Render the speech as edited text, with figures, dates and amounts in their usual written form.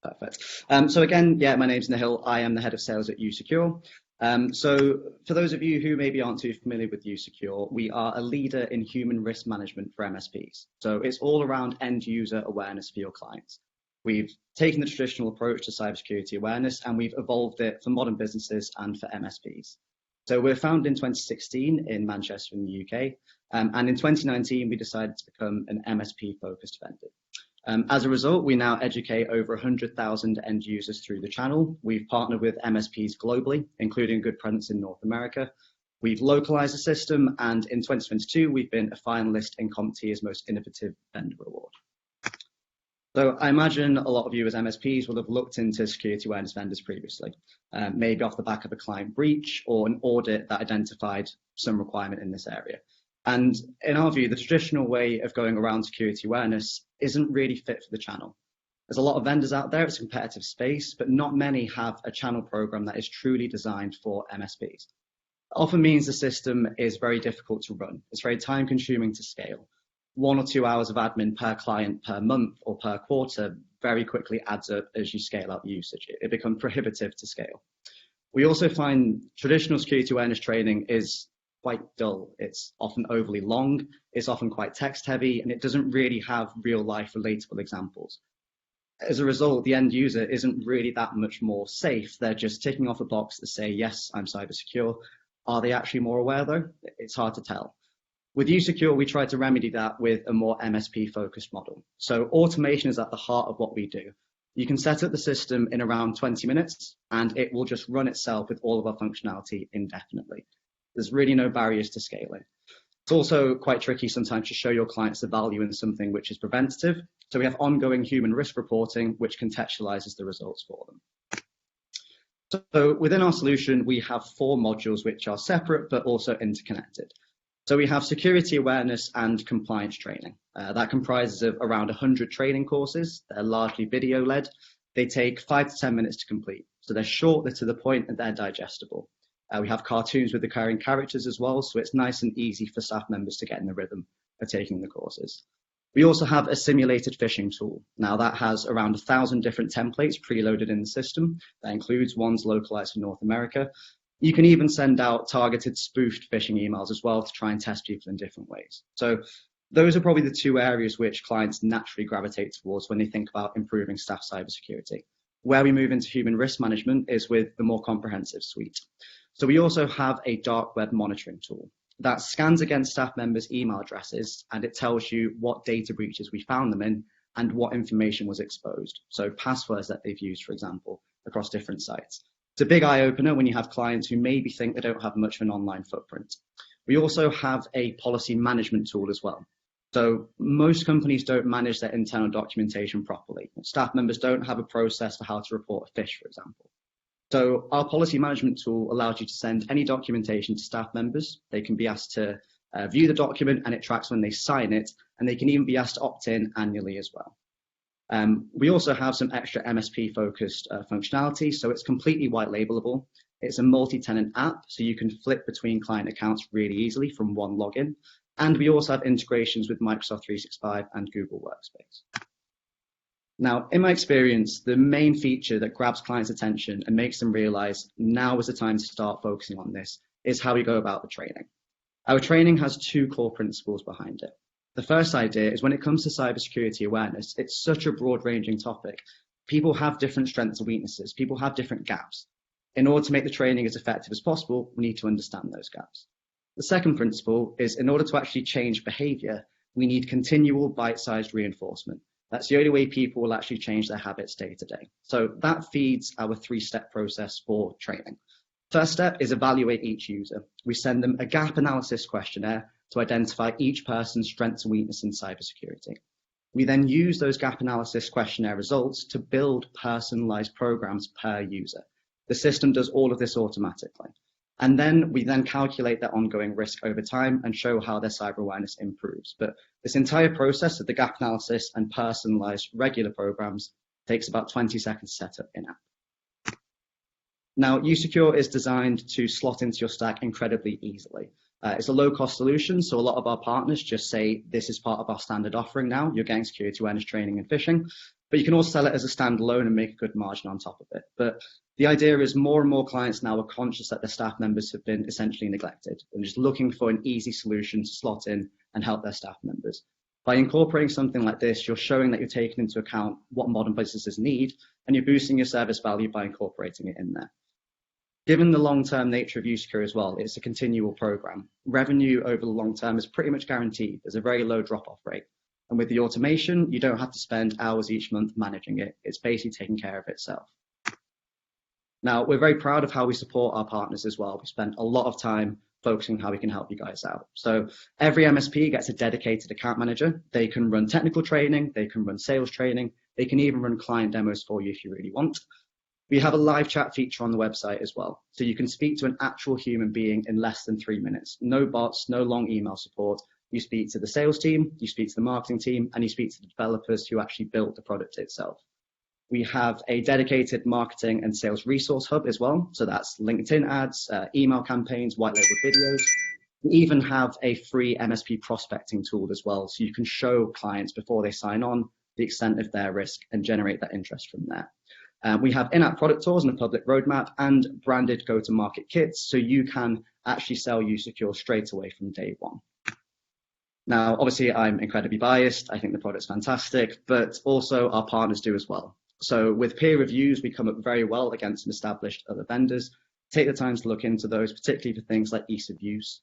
Perfect. So again, yeah, my name's Nihil. I am the head of sales at usecure. So for those of you who maybe aren't too familiar with usecure, we are a leader in human risk management for MSPs. So it's all around end user awareness for your clients. We've taken the traditional approach to cybersecurity awareness and we've evolved it for modern businesses and for MSPs. So we're founded in 2016 in Manchester in the UK. And in 2019, we decided to become an MSP focused vendor. As a result, we now educate over 100,000 end users through the channel. We've partnered with MSPs globally, including a good presence in North America. We've localized the system, and in 2022, we've been a finalist in CompTIA's Most Innovative Vendor Award. So I imagine a lot of you as MSPs will have looked into security awareness vendors previously, maybe off the back of a client breach or an audit that identified some requirement in this area. And in our view, the traditional way of going around security awareness isn't really fit for the channel. There's a lot of vendors out there, it's a competitive space, but not many have a channel program that is truly designed for MSPs. It often means the system is very difficult to run. It's very time consuming to scale. 1 or 2 hours of admin per client per month or per quarter very quickly adds up as you scale up usage. It becomes prohibitive to scale. We also find traditional security awareness training is quite dull. It's often overly long, it's often quite text heavy, and it doesn't really have real life relatable examples. As a result, the end user isn't really that much more safe. They're just ticking off a box to say, yes, I'm cyber secure. Are they actually more aware though? It's hard to tell. With usecure, we try to remedy that with a more MSP focused model. So automation is at the heart of what we do. You can set up the system in around 20 minutes and it will just run itself with all of our functionality indefinitely. There's really no barriers to scaling. It's also quite tricky sometimes to show your clients the value in something which is preventative. So we have ongoing human risk reporting, which contextualizes the results for them. So within our solution, we have 4 modules which are separate but also interconnected. So we have security awareness and compliance training. That comprises of around 100 training courses. They're largely video led. They take 5 to 10 minutes to complete. So they're short, they're to the point, and they're digestible. We have cartoons with recurring characters as well, so it's nice and easy for staff members to get in the rhythm of taking the courses. We also have a simulated phishing tool. Now that has around 1,000 different templates preloaded in the system. That includes ones localized for North America. You can even send out targeted spoofed phishing emails as well to try and test people in different ways. So those are probably the 2 areas which clients naturally gravitate towards when they think about improving staff cybersecurity. Where we move into human risk management is with the more comprehensive suite. So we also have a dark web monitoring tool that scans against staff members' email addresses and it tells you what data breaches we found them in and what information was exposed. So passwords that they've used, for example, across different sites. It's a big eye opener when you have clients who maybe think they don't have much of an online footprint. We also have a policy management tool as well. So most companies don't manage their internal documentation properly. Staff members don't have a process for how to report a phish, for example. So our policy management tool allows you to send any documentation to staff members. They can be asked to view the document and it tracks when they sign it, and they can even be asked to opt in annually as well. We also have some extra MSP focused functionality, so it's completely white labelable. It's a multi-tenant app, so you can flip between client accounts really easily from one login. And we also have integrations with Microsoft 365 and Google Workspace. Now, in my experience, the main feature that grabs clients' attention and makes them realize now is the time to start focusing on this is how we go about the training. Our training has 2 core principles behind it. The first idea is when it comes to cybersecurity awareness, it's such a broad-ranging topic. People have different strengths and weaknesses. People have different gaps. In order to make the training as effective as possible, we need to understand those gaps. The second principle is in order to actually change behavior, we need continual bite-sized reinforcement. That's the only way people will actually change their habits day to day. So that feeds our 3-step process for training. First step is evaluate each user. We send them a gap analysis questionnaire to identify each person's strengths and weaknesses in cybersecurity. We then use those gap analysis questionnaire results to build personalized programs per user. The system does all of this automatically. And then we then calculate their ongoing risk over time and show how their cyber awareness improves. But this entire process of the gap analysis and personalized regular programs takes about 20 seconds to set up in-app. Now, usecure is designed to slot into your stack incredibly easily. It's a low-cost solution, so a lot of our partners just say this is part of our standard offering now. You're getting security awareness training and phishing. but you can also sell it as a standalone and make a good margin on top of it. But the idea is more and more clients now are conscious that their staff members have been essentially neglected and just looking for an easy solution to slot in and help their staff members. By incorporating something like this, you're showing that you're taking into account what modern businesses need, and you're boosting your service value by incorporating it in there. Given the long-term nature of usecure as well, it's a continual program. Revenue over the long term is pretty much guaranteed. There's a very low drop-off rate. And with the automation, you don't have to spend hours each month managing it. It's basically taking care of itself. Now, we're very proud of how we support our partners as well. We spend a lot of time focusing on how we can help you guys out. So every MSP gets a dedicated account manager. They can run technical training, they can run sales training, they can even run client demos for you if you really want. We have a live chat feature on the website as well. So you can speak to an actual human being in less than 3 minutes. No bots, no long email support. You speak to the sales team, you speak to the marketing team, and you speak to the developers who actually built the product itself. We have a dedicated marketing and sales resource hub as well. So that's LinkedIn ads, email campaigns, white label videos. We even have a free MSP prospecting tool as well. So you can show clients before they sign on the extent of their risk and generate that interest from there. We have in-app product tours and a public roadmap and branded go-to-market kits. So you can actually sell usecure straight away from day one. Now, obviously, I'm incredibly biased. I think the product's fantastic, but also our partners do as well. So with peer reviews, we come up very well against some established other vendors. Take the time to look into those, particularly for things like ease of use,